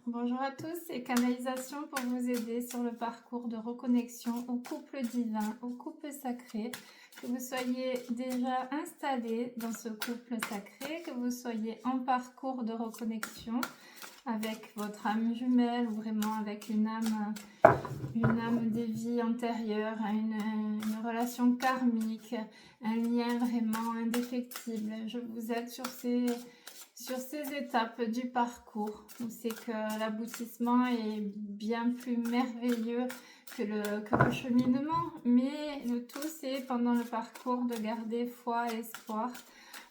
Bonjour à tous et canalisation pour vous aider sur le parcours de reconnexion au couple divin, au couple sacré. Que vous soyez déjà installé dans ce couple sacré, que vous soyez en parcours de reconnexion avec votre âme jumelle ou vraiment avec une âme des vies antérieures, une relation karmique, un lien vraiment indéfectible. Je vous aide sur ces étapes du parcours. On sait que l'aboutissement est bien plus merveilleux que le cheminement, mais le tout c'est pendant le parcours de garder foi et espoir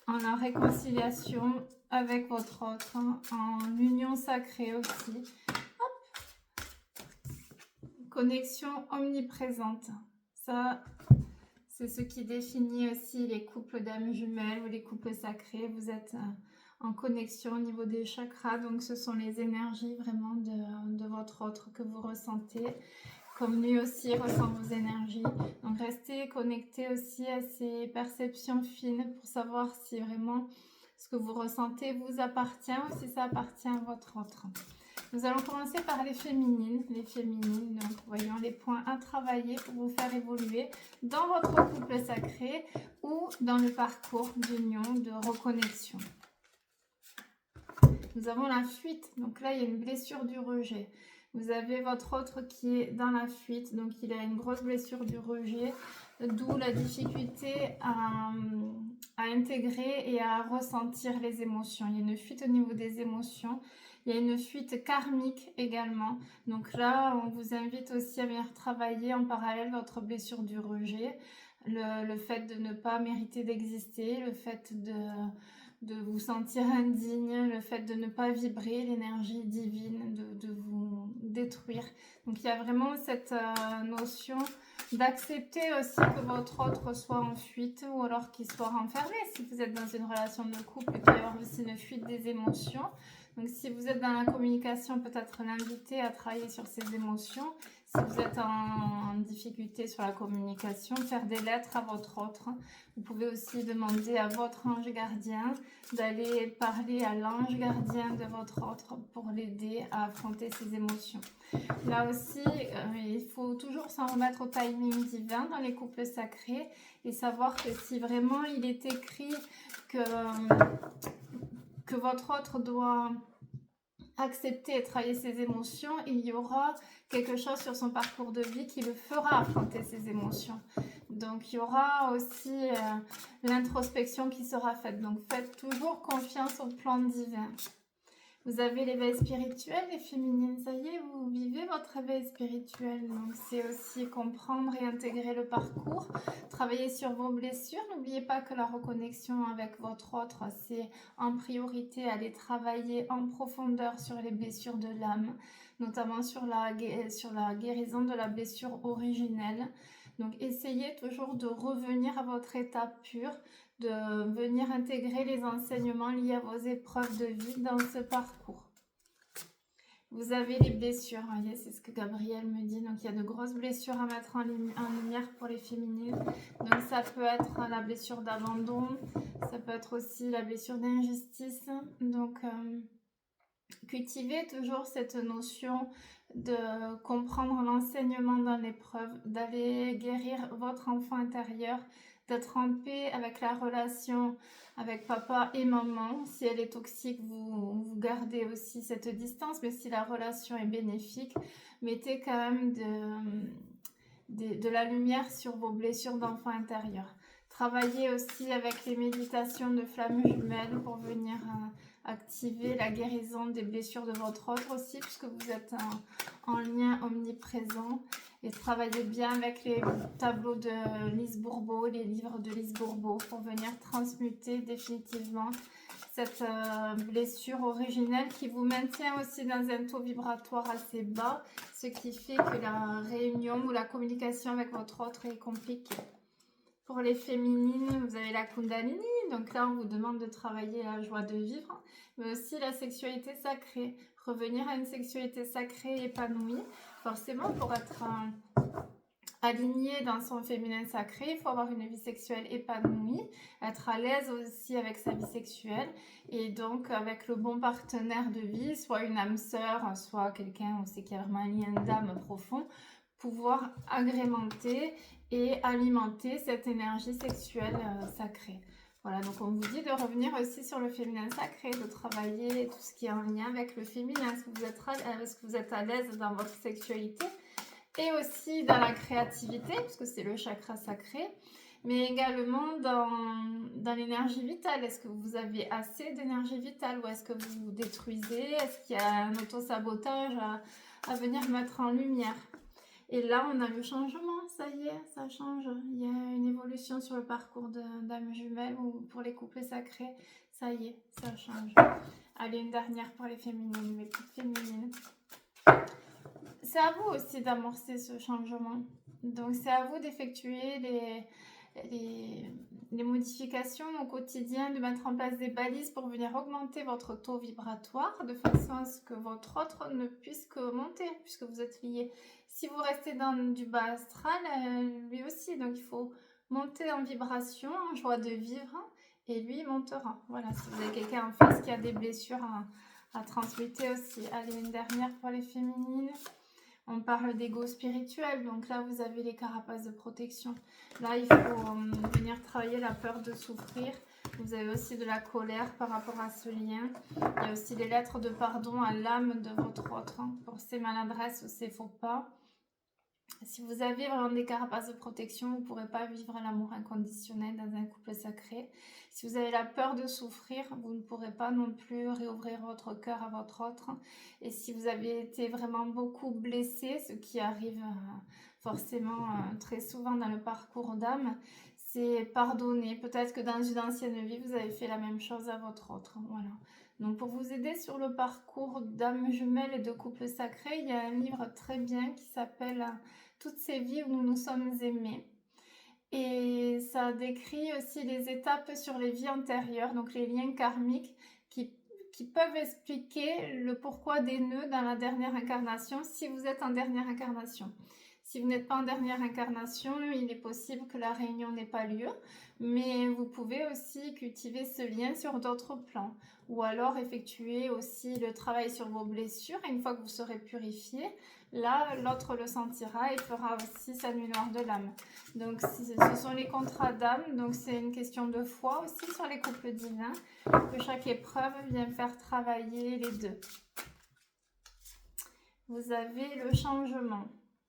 en la réconciliation avec votre autre, en union sacrée aussi. Hop. Connexion omniprésente. Ça, c'est ce qui définit aussi les couples d'âmes jumelles ou les couples sacrés. Vous êtes en connexion au niveau des chakras, donc ce sont les énergies vraiment de votre autre que vous ressentez, comme lui aussi ressent vos énergies. Donc restez connecté aussi à ces perceptions fines pour savoir si vraiment ce que vous ressentez vous appartient ou si ça appartient à votre autre. Nous allons commencer par les féminines. Donc voyons les points à travailler pour vous faire évoluer dans votre couple sacré ou dans le parcours d'union, de reconnexion. Nous avons la fuite, donc là il y a une blessure du rejet. Vous avez votre autre qui est dans la fuite, donc il a une grosse blessure du rejet, d'où la difficulté à intégrer et à ressentir les émotions. Il y a une fuite au niveau des émotions, il y a une fuite karmique également. Donc là, on vous invite aussi à venir travailler en parallèle votre blessure du rejet, le fait de ne pas mériter d'exister, le fait de vous sentir indigne, le fait de ne pas vibrer l'énergie divine, de vous détruire. Donc il y a vraiment cette notion d'accepter aussi que votre autre soit en fuite ou alors qu'il soit renfermé. Si vous êtes dans une relation de couple, il peut y avoir aussi une fuite des émotions. Donc si vous êtes dans la communication, peut-être l'inviter à travailler sur ces émotions. Si vous êtes en difficulté sur la communication, faire des lettres à votre autre. Vous pouvez aussi demander à votre ange gardien d'aller parler à l'ange gardien de votre autre pour l'aider à affronter ses émotions. Là aussi, il faut toujours s'en remettre au timing divin dans les couples sacrés et savoir que si vraiment il est écrit que votre autre doit accepter et travailler ses émotions, il y aura quelque chose sur son parcours de vie qui le fera affronter ses émotions. Donc il y aura aussi l'introspection qui sera faite. Donc faites toujours confiance au plan divin. Vous avez l'éveil spirituel, les féminines, ça y est, vous vivez votre éveil spirituel. Donc c'est aussi comprendre et intégrer le parcours, travailler sur vos blessures. N'oubliez pas que la reconnexion avec votre autre, c'est en priorité aller travailler en profondeur sur les blessures de l'âme, notamment sur la guérison de la blessure originelle. Donc essayez toujours de revenir à votre état pur, de venir intégrer les enseignements liés à vos épreuves de vie dans ce parcours. Vous avez les blessures, voyez, c'est ce que Gabriel me dit. Donc il y a de grosses blessures à mettre en lumière pour les féminines. Donc ça peut être la blessure d'abandon, ça peut être aussi la blessure d'injustice. Donc cultivez toujours cette notion de comprendre l'enseignement dans l'épreuve, d'aller guérir votre enfant intérieur, d'être en paix avec la relation avec papa et maman. Si elle est toxique, vous gardez aussi cette distance, mais si la relation est bénéfique, mettez quand même de la lumière sur vos blessures d'enfant intérieur. Travaillez aussi avec les méditations de flammes jumelles pour venir activer la guérison des blessures de votre autre aussi, puisque vous êtes en lien omniprésent. Et travaillez bien avec les tableaux de Lise Bourbeau, les livres de Lise Bourbeau, pour venir transmuter définitivement cette blessure originelle qui vous maintient aussi dans un taux vibratoire assez bas, ce qui fait que la réunion ou la communication avec votre autre est compliquée. Pour les féminines, vous avez la Kundalini, donc là on vous demande de travailler la joie de vivre, mais aussi la sexualité sacrée, revenir à une sexualité sacrée épanouie, forcément pour être aligné dans son féminin sacré, il faut avoir une vie sexuelle épanouie, être à l'aise aussi avec sa vie sexuelle et donc avec le bon partenaire de vie, soit une âme sœur, soit quelqu'un aussi qui a vraiment un lien d'âme profond, pouvoir agrémenter et alimenter cette énergie sexuelle sacrée. Voilà, donc on vous dit de revenir aussi sur le féminin sacré, de travailler tout ce qui est en lien avec le féminin. Est-ce que vous êtes à l'aise dans votre sexualité et aussi dans la créativité, puisque c'est le chakra sacré, mais également dans l'énergie vitale. Est-ce que vous avez assez d'énergie vitale ou est-ce que vous vous détruisez? Est-ce qu'il y a un auto-sabotage à venir mettre en lumière? Et là, on a le changement, ça y est, ça change. Il y a une évolution sur le parcours d'âme jumelle ou pour les couples sacrés. Ça y est, ça change. Allez, une dernière pour les féminines, mes petites féminines. C'est à vous aussi d'amorcer ce changement. Donc, c'est à vous d'effectuer les modifications au quotidien, de mettre en place des balises pour venir augmenter votre taux vibratoire de façon à ce que votre autre ne puisse que monter puisque vous êtes liés. Si vous restez dans du bas astral, lui aussi, donc il faut monter en vibration, en joie de vivre et lui montera. Voilà, si vous avez quelqu'un en face qui a des blessures à transmuter aussi. Allez, une dernière pour les féminines. On parle d'ego spirituel, donc là vous avez les carapaces de protection. Là il faut venir travailler la peur de souffrir. Vous avez aussi de la colère par rapport à ce lien. Il y a aussi les lettres de pardon à l'âme de votre autre pour ses maladresses ou ses faux pas. Si vous avez vraiment des carapaces de protection, vous ne pourrez pas vivre l'amour inconditionnel dans un couple sacré. Si vous avez la peur de souffrir, vous ne pourrez pas non plus réouvrir votre cœur à votre autre. Et si vous avez été vraiment beaucoup blessé, ce qui arrive forcément très souvent dans le parcours d'âme, c'est pardonner. Peut-être que dans une ancienne vie, vous avez fait la même chose à votre autre. Voilà. Donc pour vous aider sur le parcours d'âme jumelle et de couple sacré, il y a un livre très bien qui s'appelle Toutes ces vies où nous nous sommes aimés. Et ça décrit aussi les étapes sur les vies antérieures, donc les liens karmiques qui peuvent expliquer le pourquoi des nœuds dans la dernière incarnation si vous êtes en dernière incarnation. Si vous n'êtes pas en dernière incarnation, il est possible que la réunion n'ait pas lieu, mais vous pouvez aussi cultiver ce lien sur d'autres plans ou alors effectuer aussi le travail sur vos blessures. Et une fois que vous serez purifié, là, l'autre le sentira et fera aussi sa nuit noire de l'âme. Donc, ce sont les contrats d'âme. Donc, c'est une question de foi aussi sur les couples divins, que chaque épreuve vient faire travailler les deux. Vous avez le changement.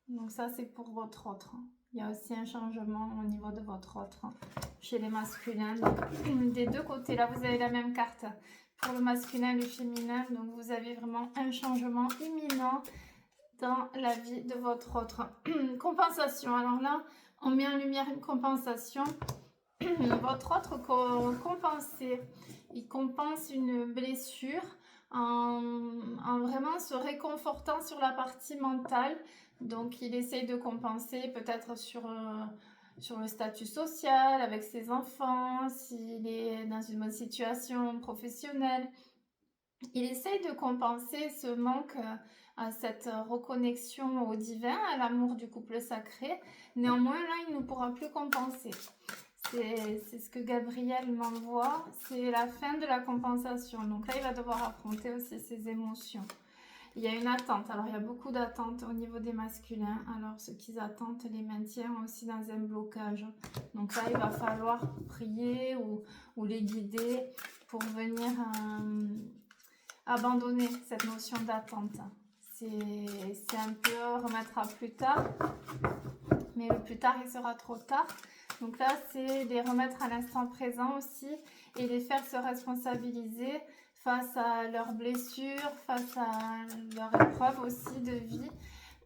Donc, ça, c'est pour votre autre. Il y a aussi un changement au niveau de votre autre chez les masculins. Donc, des deux côtés, là, vous avez la même carte pour le masculin et le féminin. Donc, vous avez vraiment un changement imminent dans la vie de votre autre. Compensation. Alors là, on met en lumière une compensation. Votre autre compensé, il compense une blessure en vraiment se réconfortant sur la partie mentale. Donc, il essaye de compenser peut-être sur le statut social, avec ses enfants, s'il est dans une bonne situation professionnelle. Il essaye de compenser ce manque à cette reconnexion au divin, à l'amour du couple sacré. Néanmoins, là, il ne pourra plus compenser. C'est ce que Gabriel m'envoie, c'est la fin de la compensation. Donc là, il va devoir affronter aussi ses émotions. Il y a une attente. Alors, il y a beaucoup d'attentes au niveau des masculins. Alors, ce qu'ils attendent les maintient aussi dans un blocage. Donc là, il va falloir prier ou les guider pour venir abandonner cette notion d'attente. C'est un peu remettre à plus tard, mais le plus tard, il sera trop tard. Donc là, c'est les remettre à l'instant présent aussi et les faire se responsabiliser face à leurs blessures, face à leurs épreuves aussi de vie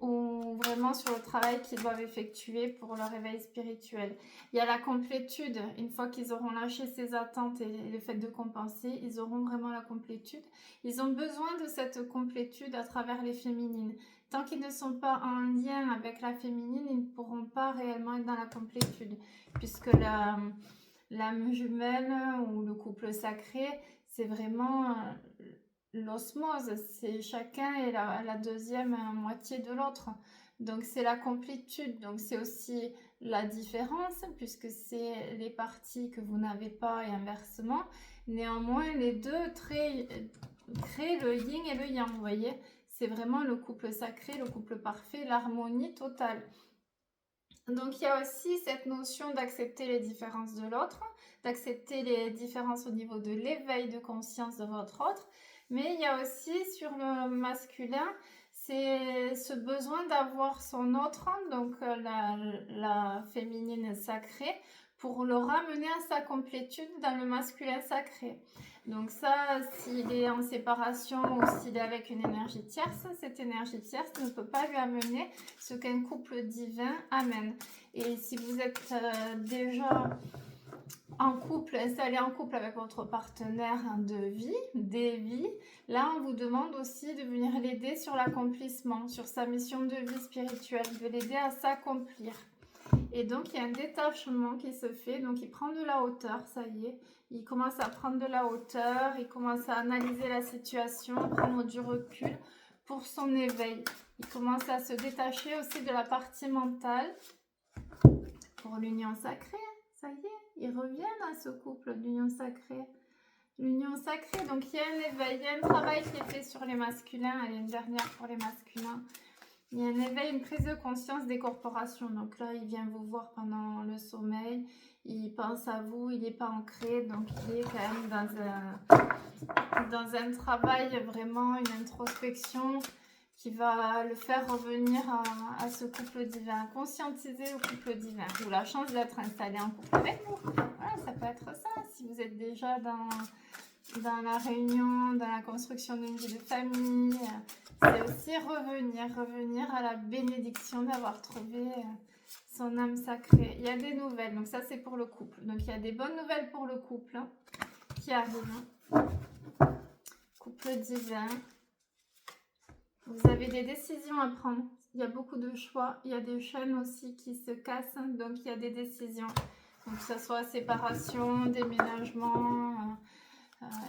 ou vraiment sur le travail qu'ils doivent effectuer pour leur éveil spirituel. Il y a la complétude. Une fois qu'ils auront lâché ces attentes et le fait de compenser, ils auront vraiment la complétude. Ils ont besoin de cette complétude à travers les féminines. Tant qu'ils ne sont pas en lien avec la féminine, ils ne pourront pas réellement être dans la complétude, puisque l'âme jumelle ou le couple sacré, c'est vraiment l'osmose. C'est chacun est la deuxième moitié de l'autre. Donc c'est la complétude, donc c'est aussi la différence puisque c'est les parties que vous n'avez pas et inversement. Néanmoins, les deux traits créent le yin et le yang, vous voyez. C'est vraiment le couple sacré, le couple parfait, l'harmonie totale. Donc il y a aussi cette notion d'accepter les différences de l'autre, d'accepter les différences au niveau de l'éveil de conscience de votre autre, mais il y a aussi sur le masculin, c'est ce besoin d'avoir son autre, donc la féminine sacrée, pour le ramener à sa complétude dans le masculin sacré. Donc ça, s'il est en séparation ou s'il est avec une énergie tierce, cette énergie tierce ne peut pas lui amener ce qu'un couple divin amène. Et si vous êtes déjà en couple, installé en couple avec votre partenaire de vie, des vies, là on vous demande aussi de venir l'aider sur l'accomplissement, sur sa mission de vie spirituelle, de l'aider à s'accomplir. Et donc, il y a un détachement qui se fait. Donc, il prend de la hauteur, ça y est. Il commence à prendre de la hauteur. Il commence à analyser la situation, prendre du recul pour son éveil. Il commence à se détacher aussi de la partie mentale pour l'union sacrée. Ça y est, il revient dans ce couple d'union sacrée. L'union sacrée, donc il y a un éveil, il y a un travail qui est fait sur les masculins. Allez, une dernière pour les masculins. Il y a un éveil, une prise de conscience des corporations. Donc là, il vient vous voir pendant le sommeil. Il pense à vous, il n'est pas ancré. Donc il est quand même dans un travail, vraiment une introspection qui va le faire revenir à ce couple divin, conscientiser le couple divin. Ou la chance d'être installé en couple avec vous. Voilà, ça peut être ça. Si vous êtes déjà dans la réunion, dans la construction d'une vie de famille, c'est aussi revenir à la bénédiction d'avoir trouvé son âme sacrée. Il y a des nouvelles, donc ça c'est pour le couple. Donc il y a des bonnes nouvelles pour le couple qui arrivent. Couple divin. Vous avez des décisions à prendre. Il y a beaucoup de choix. Il y a des chaînes aussi qui se cassent, donc il y a des décisions. Donc que ce soit séparation, déménagement,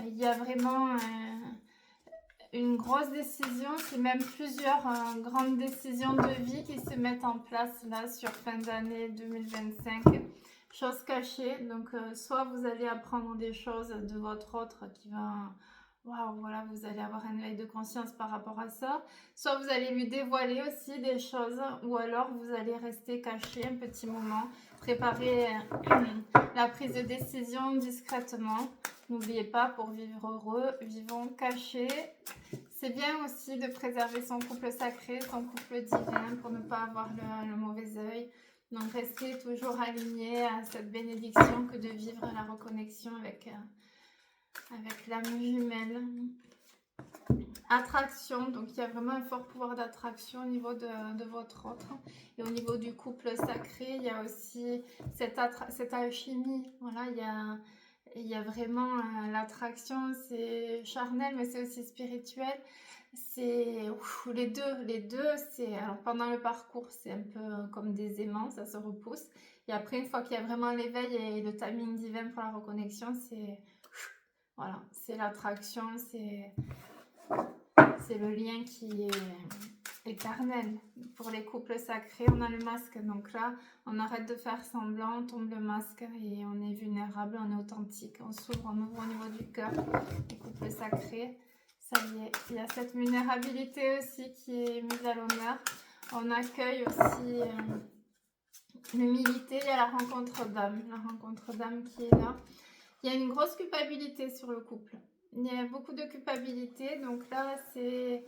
il y a vraiment une grosse décision, c'est même plusieurs grandes décisions de vie qui se mettent en place là sur fin d'année 2025. Choses cachées, donc soit vous allez apprendre des choses de votre autre qui va... Waouh, voilà, vous allez avoir un éveil de conscience par rapport à ça. Soit vous allez lui dévoiler aussi des choses, ou alors vous allez rester caché un petit moment, préparer la prise de décision discrètement. N'oubliez pas, pour vivre heureux, vivons cachés. C'est bien aussi de préserver son couple sacré, son couple divin, pour ne pas avoir le mauvais œil. Donc restez toujours aligné à cette bénédiction que de vivre la reconnexion avec l'âme jumelle. Attraction, donc il y a vraiment un fort pouvoir d'attraction au niveau de votre autre. Et au niveau du couple sacré, il y a aussi cette alchimie. Voilà, il y a vraiment l'attraction, c'est charnel, mais c'est aussi spirituel. C'est les deux, c'est alors pendant le parcours, c'est un peu comme des aimants, ça se repousse. Et après, une fois qu'il y a vraiment l'éveil et le timing divin pour la reconnexion, c'est voilà, c'est l'attraction, c'est le lien qui est éternel. Pour les couples sacrés, on a le masque. Donc là, on arrête de faire semblant, on tombe le masque et on est vulnérable, on est authentique. On s'ouvre, on ouvre au niveau du cœur. Les couples sacrés, ça y est. Il y a cette vulnérabilité aussi qui est mise à l'honneur. On accueille aussi l'humilité. Il y a la rencontre d'âme qui est là. Il y a une grosse culpabilité sur le couple. Il y a beaucoup de culpabilité, donc là c'est...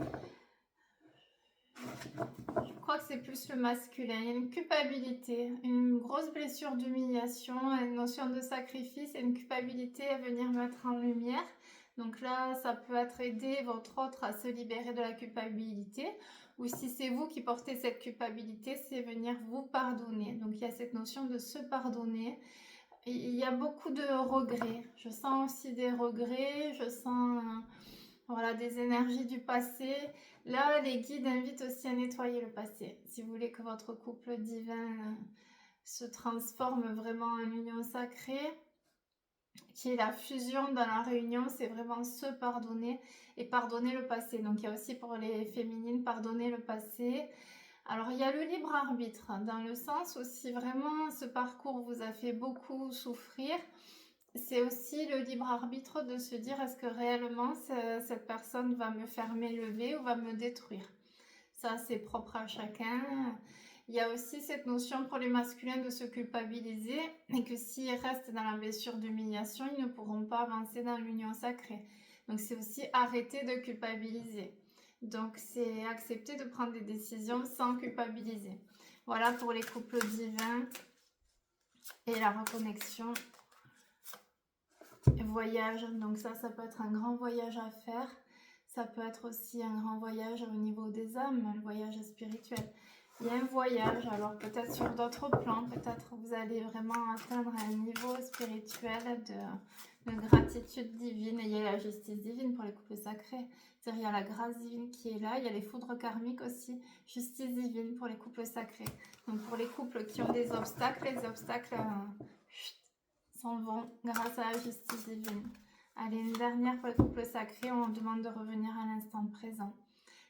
Je crois que c'est plus le masculin. Il y a une culpabilité, une grosse blessure d'humiliation, une notion de sacrifice et une culpabilité à venir mettre en lumière. Donc là, ça peut être aider votre autre à se libérer de la culpabilité. Ou si c'est vous qui portez cette culpabilité, c'est venir vous pardonner. Donc il y a cette notion de se pardonner. Il y a beaucoup de regrets. Je sens aussi des regrets, je sens voilà, des énergies du passé. Là, les guides invitent aussi à nettoyer le passé. Si vous voulez que votre couple divin se transforme vraiment en union sacrée, qui est la fusion dans la réunion, c'est vraiment se pardonner et pardonner le passé. Donc il y a aussi pour les féminines, pardonner le passé. Alors, il y a le libre arbitre, dans le sens où si vraiment ce parcours vous a fait beaucoup souffrir, c'est aussi le libre arbitre de se dire est-ce que réellement cette personne va me faire m'élever ou va me détruire. Ça, c'est propre à chacun. Il y a aussi cette notion pour les masculins de se culpabiliser et que s'ils restent dans la blessure d'humiliation, ils ne pourront pas avancer dans l'union sacrée. Donc, c'est aussi arrêter de culpabiliser. Donc, c'est accepter de prendre des décisions sans culpabiliser. Voilà pour les couples divins et la reconnexion. Voyage, donc ça peut être un grand voyage à faire. Ça peut être aussi un grand voyage au niveau des âmes, un voyage spirituel. Il y a un voyage, alors peut-être sur d'autres plans, peut-être vous allez vraiment atteindre un niveau spirituel de gratitude divine. Et il y a la justice divine pour les couples sacrés. C'est-à-dire il y a la grâce divine qui est là, il y a les foudres karmiques aussi, justice divine pour les couples sacrés. Donc pour les couples qui ont des obstacles, les obstacles s'en vont grâce à la justice divine. Allez, une dernière pour les couples sacrés, on demande de revenir à l'instant présent.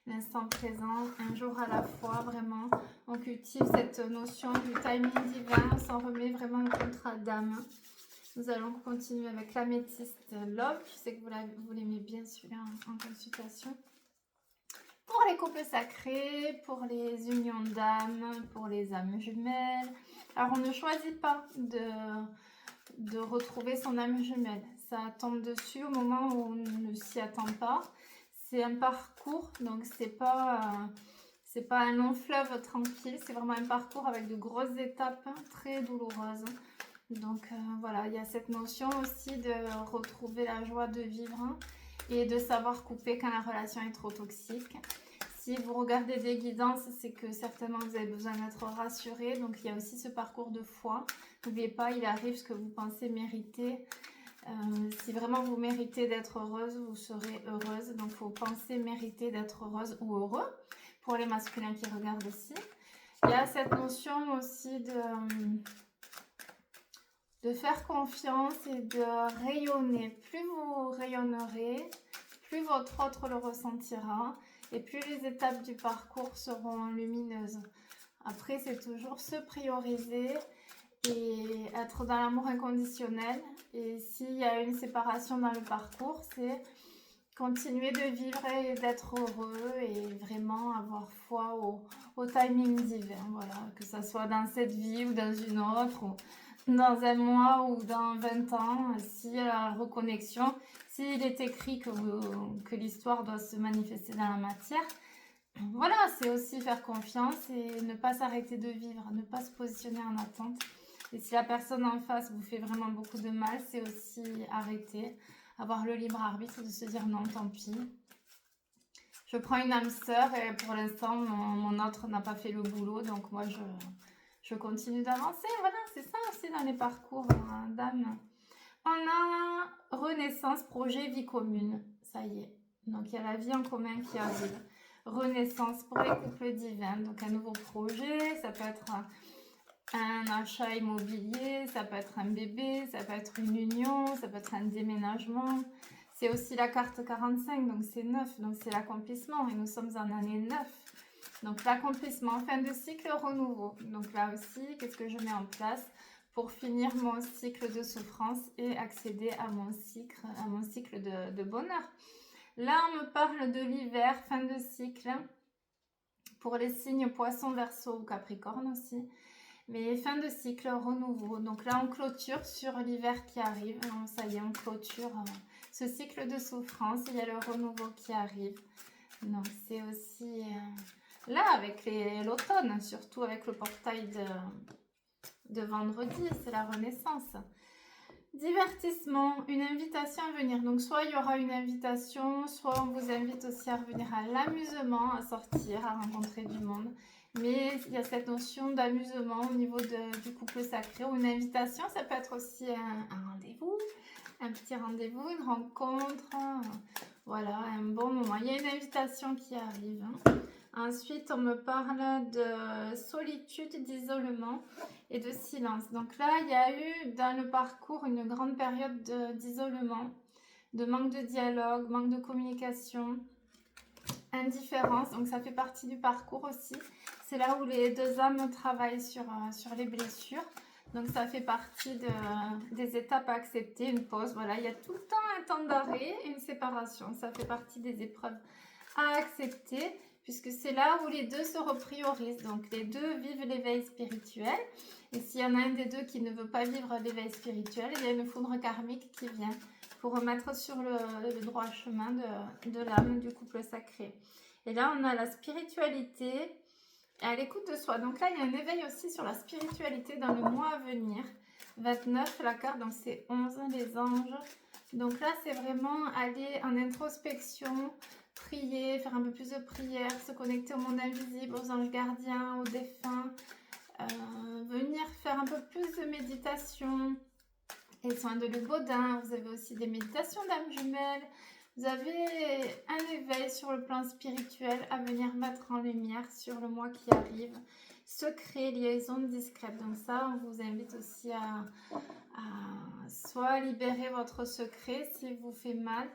L'instant présent, un jour à la fois, vraiment, on cultive cette notion du timing divin, on s'en remet vraiment un contrat d'âme. Nous allons continuer avec l'améthyste Love, je sais que vous l'aimez bien celui-là en consultation. Pour les couples sacrés, pour les unions d'âme, pour les âmes jumelles. Alors, on ne choisit pas de retrouver son âme jumelle. Ça tombe dessus au moment où on ne s'y attend pas. C'est un parcours, donc c'est pas un long fleuve tranquille, c'est vraiment un parcours avec de grosses étapes très douloureuses. Donc voilà, il y a cette notion aussi de retrouver la joie de vivre et de savoir couper quand la relation est trop toxique. Si vous regardez des guidances, c'est que certainement vous avez besoin d'être rassuré. Donc il y a aussi ce parcours de foi. N'oubliez pas, il arrive ce que vous pensez mériter. Si vraiment vous méritez d'être heureuse, vous serez heureuse. Donc il faut penser mériter d'être heureuse ou heureux. Pour les masculins qui regardent aussi. Il y a cette notion aussi de faire confiance et de rayonner. Plus vous rayonnerez, plus votre autre le ressentira. Et plus les étapes du parcours seront lumineuses. Après, c'est toujours se prioriser et être dans l'amour inconditionnel. Et s'il y a une séparation dans le parcours, c'est continuer de vivre et d'être heureux et vraiment avoir foi au timing divin. Voilà, que ce soit dans cette vie ou dans une autre, ou dans un mois ou dans 20 ans, s'il y a la reconnexion, s'il est écrit que l'histoire doit se manifester dans la matière, voilà, c'est aussi faire confiance et ne pas s'arrêter de vivre, ne pas se positionner en attente. Et si la personne en face vous fait vraiment beaucoup de mal, c'est aussi arrêter, avoir le libre arbitre de se dire non, tant pis. Je prends une âme sœur et pour l'instant, mon autre n'a pas fait le boulot, donc moi je continue d'avancer. Voilà, c'est ça aussi dans les parcours d'âme. On a renaissance, projet, vie commune. Ça y est. Donc, il y a la vie en commun qui arrive. Renaissance pour les couples divins. Donc, un nouveau projet. Ça peut être un achat immobilier. Ça peut être un bébé. Ça peut être une union. Ça peut être un déménagement. C'est aussi la carte 45. Donc, c'est 9. Donc, c'est l'accomplissement. Et nous sommes en année 9. Donc, l'accomplissement, fin de cycle, renouveau. Donc, là aussi, qu'est-ce que je mets en place pour finir mon cycle de souffrance et accéder à mon cycle de bonheur. Là, on me parle de l'hiver, fin de cycle, pour les signes poisson, verseau ou capricorne aussi. Mais fin de cycle, renouveau. Donc là, on clôture sur l'hiver qui arrive. Ça y est, on clôture ce cycle de souffrance. Il y a le renouveau qui arrive. Donc c'est aussi là avec l'automne, surtout avec le portail de vendredi, c'est la renaissance. Divertissement, une invitation à venir. Donc soit il y aura une invitation, soit on vous invite aussi à revenir à l'amusement, à sortir, à rencontrer du monde. Mais il y a cette notion d'amusement au niveau du couple sacré ou une invitation. Ça peut être aussi un rendez-vous, un petit rendez-vous, une rencontre. Voilà, un bon moment. Il y a une invitation qui arrive. Ensuite, on me parle de solitude, d'isolement et de silence. Donc là, il y a eu dans le parcours une grande période d'isolement, de manque de dialogue, manque de communication, indifférence. Donc ça fait partie du parcours aussi. c'est là où les deux âmes travaillent sur les blessures. Donc ça fait partie des étapes à accepter, une pause. Voilà, il y a tout le temps un temps d'arrêt et une séparation. Ça fait partie des épreuves à accepter, puisque c'est là où les deux se repriorisent. Donc les deux vivent l'éveil spirituel. Et s'il y en a un des deux qui ne veut pas vivre l'éveil spirituel, il y a une foudre karmique qui vient pour remettre sur le droit chemin de l'âme du couple sacré. Et là, on a la spiritualité à l'écoute de soi. Donc là, il y a un éveil aussi sur la spiritualité dans le mois à venir. 29, la carte, donc c'est 11, les anges. Donc là, c'est vraiment aller en introspection, prier, faire un peu plus de prière, se connecter au monde invisible, aux anges gardiens, aux défunts, venir faire un peu plus de méditation et soins de Luc Baudin. Vous avez aussi des méditations d'âme jumelle. Vous avez un éveil sur le plan spirituel à venir mettre en lumière sur le mois qui arrive. Secret, liaison discrète. Donc ça, on vous invite aussi à soit libérer votre secret s'il vous fait mal,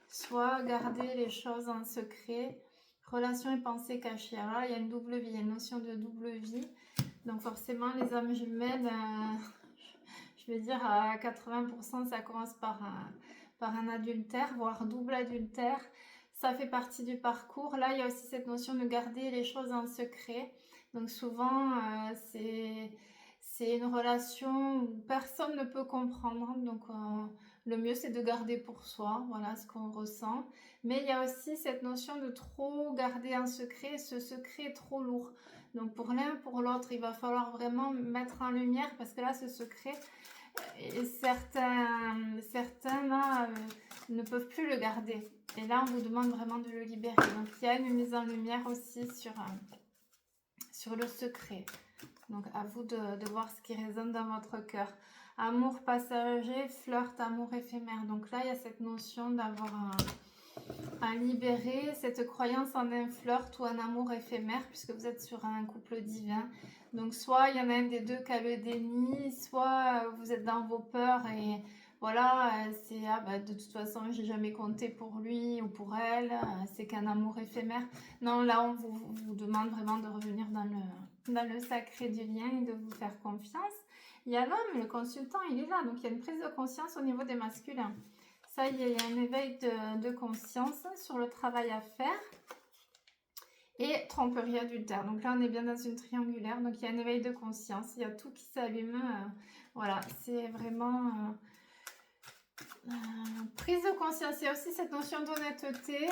soit garder les choses en secret. Relations et pensées cachées. Alors là, il y a une double vie, il y a une notion de double vie. Donc forcément, les âmes jumelles, je veux dire à 80%, ça commence par un adultère, voire double adultère. Ça fait partie du parcours. Là, il y a aussi cette notion de garder les choses en secret. Donc souvent, c'est une relation où personne ne peut comprendre. Donc le mieux, c'est de garder pour soi, voilà ce qu'on ressent. Mais il y a aussi cette notion de trop garder un secret. Et ce secret est trop lourd. Donc pour l'un, pour l'autre, il va falloir vraiment mettre en lumière parce que là, ce secret... Et certains là, ne peuvent plus le garder. Et là, on vous demande vraiment de le libérer. Donc, il y a une mise en lumière aussi sur le secret. Donc, à vous de voir ce qui résonne dans votre cœur. Amour passager, flirt, amour éphémère. Donc là, il y a cette notion d'avoir à libérer cette croyance en un flirt ou un amour éphémère, puisque vous êtes sur un couple divin. Donc soit il y en a un des deux qui a le déni, soit vous êtes dans vos peurs et voilà, c'est de toute façon j'ai jamais compté pour lui ou pour elle, c'est qu'un amour éphémère. Non, là on vous demande vraiment de revenir dans le sacré du lien et de vous faire confiance. Il y a l'homme, le consultant, il est là, donc il y a une prise de conscience au niveau des masculins. Ça y est, il y a un éveil de conscience sur le travail à faire. Et tromperie adultère. Donc là, on est bien dans une triangulaire. Donc il y a un éveil de conscience. Il y a tout qui s'allume. Voilà, c'est vraiment prise de conscience. Il y a aussi cette notion d'honnêteté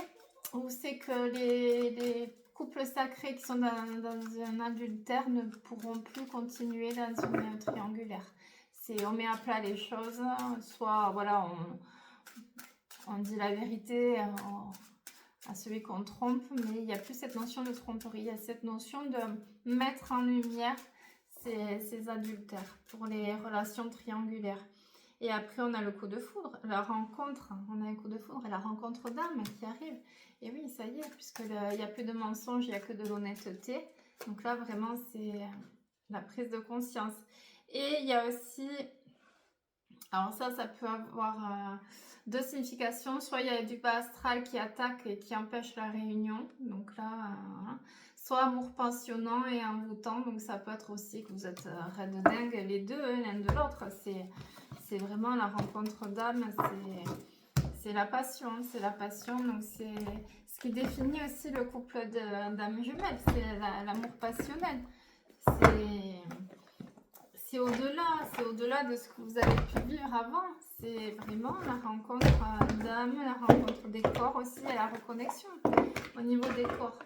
où c'est que les couples sacrés qui sont dans un adultère ne pourront plus continuer dans une triangulaire. On met à plat les choses. Soit, voilà, on dit la vérité à celui qu'on trompe, mais il n'y a plus cette notion de tromperie, il y a cette notion de mettre en lumière ces adultères pour les relations triangulaires. Et après, on a le coup de foudre, la rencontre, on a un coup de foudre et la rencontre d'âme qui arrive. Et oui, ça y est, puisqu'il n'y a plus de mensonges, il n'y a que de l'honnêteté. Donc là, vraiment, c'est la prise de conscience. Et il y a aussi... Alors ça peut avoir deux significations. Soit il y a du bas astral qui attaque et qui empêche la réunion. Donc là, soit amour passionnant et envoûtant. Donc ça peut être aussi que vous êtes raide dingue les deux, l'un de l'autre. C'est vraiment la rencontre d'âme. C'est la passion. C'est la passion. Donc c'est ce qui définit aussi le couple d'âmes jumelles. C'est l'amour passionnel. C'est au-delà de ce que vous avez pu vivre avant. C'est vraiment la rencontre d'âme, la rencontre des corps aussi et la reconnexion au niveau des corps.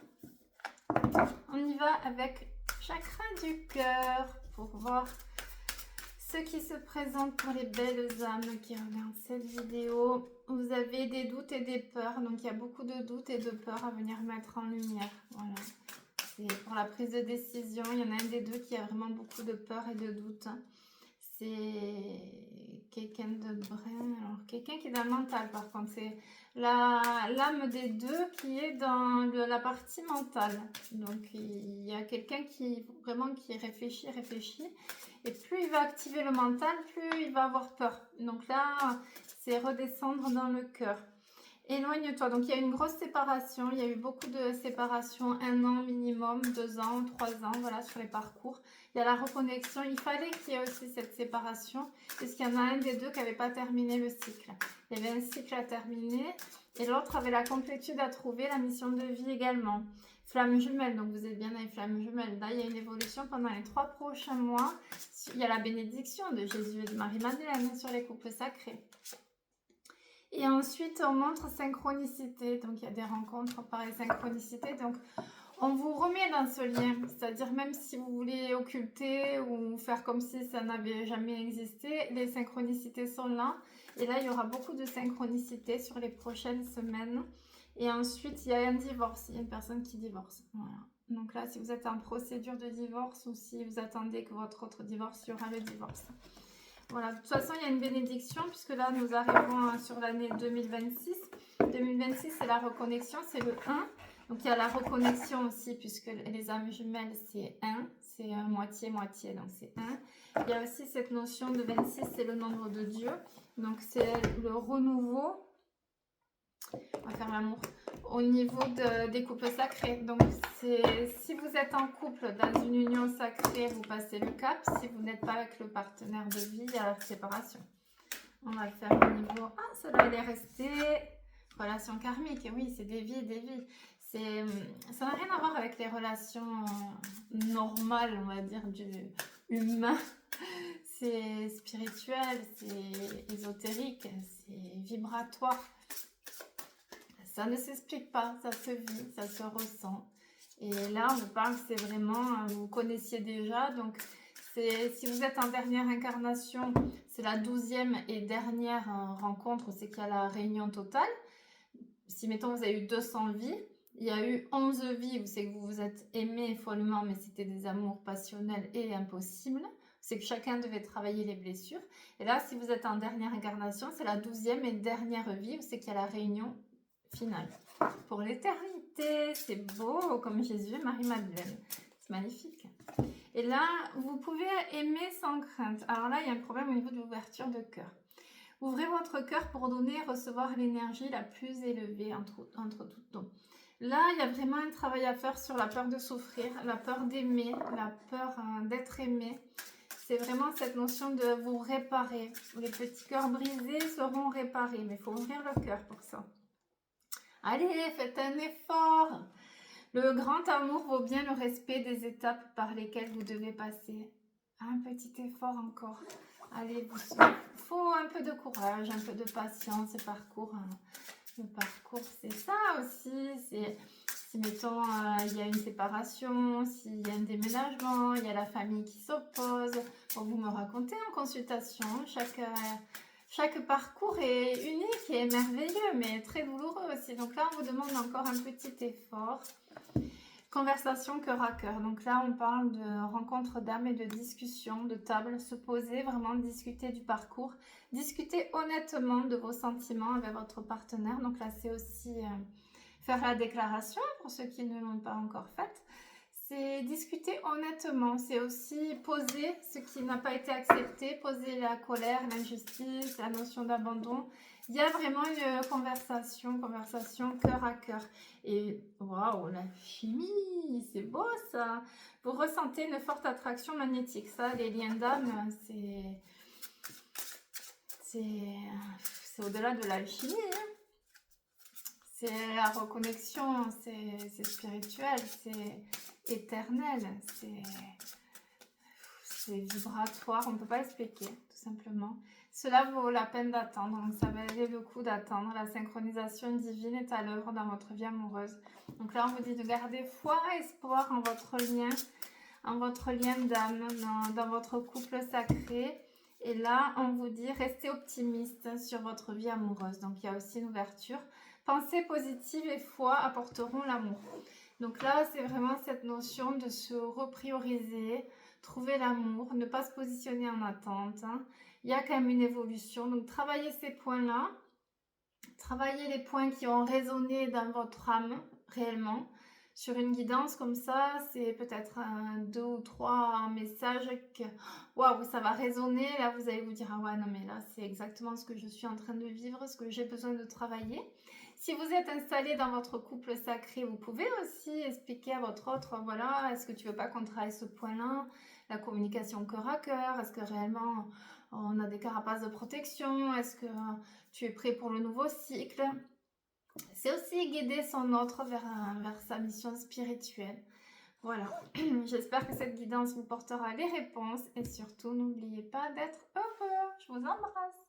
On y va avec chakra du cœur pour voir ce qui se présente pour les belles âmes qui regardent cette vidéo. Vous avez des doutes et des peurs, donc il y a beaucoup de doutes et de peurs à venir mettre en lumière. Voilà. Pour la prise de décision, il y en a un des deux qui a vraiment beaucoup de peur et de doute. C'est quelqu'un de brun, alors quelqu'un qui est dans le mental par contre. C'est l'âme des deux qui est dans la partie mentale. Donc il y a quelqu'un qui réfléchit. Et plus il va activer le mental, plus il va avoir peur. Donc là, c'est redescendre dans le cœur. Éloigne-toi. Donc, il y a une grosse séparation. Il y a eu beaucoup de séparations, 1 an minimum, 2 ans, 3 ans, voilà, sur les parcours. Il y a la reconnexion. Il fallait qu'il y ait aussi cette séparation, puisqu'il y en a un des deux qui n'avait pas terminé le cycle. Il y avait un cycle à terminer et l'autre avait la complétude à trouver, la mission de vie également. Flamme jumelle, donc vous êtes bien dans les flammes jumelles. Là, il y a une évolution pendant les 3 prochains mois. Il y a la bénédiction de Jésus et de Marie-Madeleine sur les couples sacrés. Et ensuite, on montre synchronicité. Donc, il y a des rencontres par les synchronicités. Donc, on vous remet dans ce lien. C'est-à-dire, même si vous voulez occulter ou faire comme si ça n'avait jamais existé, les synchronicités sont là. Et là, il y aura beaucoup de synchronicité sur les prochaines semaines. Et ensuite, il y a un divorce. Il y a une personne qui divorce. Voilà. Donc là, si vous êtes en procédure de divorce ou si vous attendez que votre autre divorce, il y aura le divorce. Voilà, de toute façon, il y a une bénédiction puisque là, nous arrivons sur l'année 2026. 2026, c'est la reconnexion, c'est le 1. Donc, il y a la reconnexion aussi puisque les âmes jumelles, c'est 1. C'est moitié-moitié, donc c'est 1. Il y a aussi cette notion de 26, c'est le nombre de Dieu. Donc, c'est le renouveau. On va faire l'amour au niveau des couples sacrés. Donc, si vous êtes en couple dans une union sacrée, vous passez le cap. Si vous n'êtes pas avec le partenaire de vie, il y a la séparation. On va le faire au niveau... Ah, ça va aller rester... Relation karmique. Et oui, c'est des vies, des vies. Ça n'a rien à voir avec les relations normales, on va dire, du humain. C'est spirituel, c'est ésotérique, c'est vibratoire. Ça ne s'explique pas, ça se vit, ça se ressent. Et là, on vous parle, c'est vraiment, vous connaissiez déjà. Donc, si vous êtes en dernière incarnation, c'est la 12e et dernière rencontre, c'est qu'il y a la réunion totale. Si, mettons, vous avez eu 200 vies, il y a eu 11 vies où c'est que vous vous êtes aimés follement, mais c'était des amours passionnels et impossibles. C'est que chacun devait travailler les blessures. Et là, si vous êtes en dernière incarnation, c'est la 12e et dernière vie où c'est qu'il y a la réunion finale. Pour l'éternité, c'est beau comme Jésus et Marie-Madeleine. C'est magnifique. Et là, vous pouvez aimer sans crainte. Alors là, il y a un problème au niveau de l'ouverture de cœur. Ouvrez votre cœur pour donner et recevoir l'énergie la plus élevée entre toutes. Donc, là, il y a vraiment un travail à faire sur la peur de souffrir, la peur d'aimer, la peur d'être aimé. C'est vraiment cette notion de vous réparer. Les petits cœurs brisés seront réparés, mais il faut ouvrir le cœur pour ça. Allez, faites un effort. Le grand amour vaut bien le respect des étapes par lesquelles vous devez passer. Un petit effort encore. Allez, il faut un peu de courage, un peu de patience. Le parcours, c'est ça aussi. Si, mettons, il y a une séparation, s'il y a un déménagement, il y a la famille qui s'oppose. Bon, vous me racontez en consultation. Chaque parcours est unique et merveilleux, mais très douloureux aussi. Donc là, on vous demande encore un petit effort. Conversation cœur à cœur. Donc là, on parle de rencontre d'âme et de discussion, de table, se poser, vraiment discuter du parcours. Discuter honnêtement de vos sentiments avec votre partenaire. Donc là, c'est aussi faire la déclaration pour ceux qui ne l'ont pas encore faite. C'est discuter honnêtement, c'est aussi poser ce qui n'a pas été accepté, poser la colère, l'injustice, la notion d'abandon. Il y a vraiment une conversation cœur à cœur. Et waouh, la chimie, c'est beau ça. Vous ressentez une forte attraction magnétique. Ça, les liens d'âme, c'est au-delà de l'alchimie. C'est la reconnexion, c'est spirituel, c'est éternel, c'est vibratoire, on ne peut pas expliquer, tout simplement. Cela vaut la peine d'attendre, donc ça valait le coup d'attendre. La synchronisation divine est à l'œuvre dans votre vie amoureuse. Donc là, on vous dit de garder foi et espoir en votre lien d'âme, dans votre couple sacré. Et là, on vous dit restez optimiste sur votre vie amoureuse. Donc, il y a aussi une ouverture. Pensées positives et foi apporteront l'amour. Donc là, c'est vraiment cette notion de se reprioriser, trouver l'amour, ne pas se positionner en attente. Il y a quand même une évolution. Donc, travaillez ces points-là. Travaillez les points qui ont résonné dans votre âme, réellement. Sur une guidance comme ça, c'est peut-être 2 ou 3 messages que waouh, ça va résonner. Là, vous allez vous dire, ah ouais, non mais là, c'est exactement ce que je suis en train de vivre, ce que j'ai besoin de travailler. Si vous êtes installé dans votre couple sacré, vous pouvez aussi expliquer à votre autre, voilà, est-ce que tu veux pas qu'on travaille ce point-là, la communication cœur à cœur, est-ce que réellement on a des carapaces de protection, est-ce que tu es prêt pour le nouveau cycle? C'est aussi guider son autre vers sa mission spirituelle. Voilà, j'espère que cette guidance vous portera les réponses et surtout n'oubliez pas d'être heureux. Je vous embrasse.